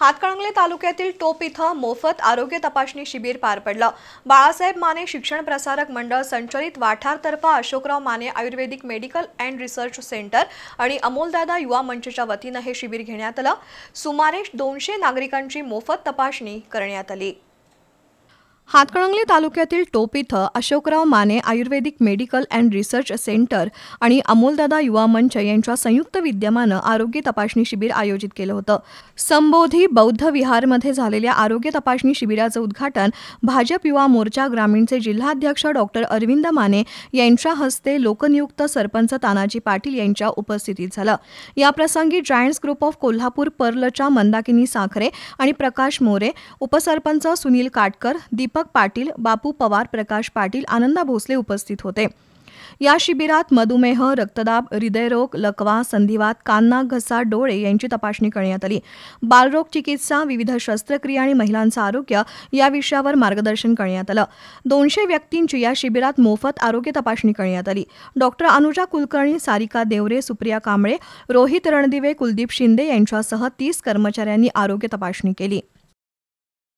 हातकणंगले तालुक्यातील टोप इथं मोफत आरोग्य तपासणी शिबिर पार पडलं। बाळासाहेब माने शिक्षण प्रसारक मंडळ संचलित वाठारतर्फे अशोकराव माने आयुर्वेदिक मेडिकल अँड रिसर्च सेंटर आणि अमोलदादा युवा मंचच्या वतीने हे शिबिर घेण्यात आलं। सुमारे 200 नागरिकांची मोफत तपासणी करण्यात आली। हातकणंगले तालुक्यातील टोप इथं अशोकराव माने आयुर्वेदिक मेडिकल अँड रिसर्च सेंटर आणि अमोलदादा युवा मंच यांच्या संयुक्त विद्यमानं आरोग्य तपासणी शिबिर आयोजित केलं होतं। संबोधी बौद्ध विहारमध्ये झालेल्या आरोग्य तपासणी शिबिराचं उद्घाटन भाजप युवा मोर्चा ग्रामीणचे जिल्हाध्यक्ष डॉक्टर अरविंद माने यांच्या हस्ते लोकनियुक्त सरपंच तानाजी पाटील यांच्या उपस्थितीत झालं। या प्रसंगी जायंट्स ग्रुप ऑफ कोल्हापूर पर्लच्या मंदाकिनी साखरे आणि प्रकाश मोरे, उपसरपंच सुनील काटकर, दीपक पाटील, बापू पवार, प्रकाश पाटील, आनंदा भोसले उपस्थित होते। या शिबिरात मधुमेह, रक्तदाब, हृदयरोग, लकवा, संधिवात, कान, घसा, डोळे यांची तपासणी करण्यात आली। बालरोग चिकित्सा, विविध शस्त्रक्रिया आणि महिलांचं आरोग्य या विषयावर मार्गदर्शन करण्यात आलं। 200 व्यक्तींची या शिबिरात मोफत आरोग्य तपासणी करण्यात आली। डॉक्टर अनुजा कुलकर्णी, सारिका देवरे, सुप्रिया कांबळे, रोहित रणदिवे, कुलदीप शिंदे यांच्यासह 30 कर्मचाऱ्यांनी आरोग्य तपासणी केली।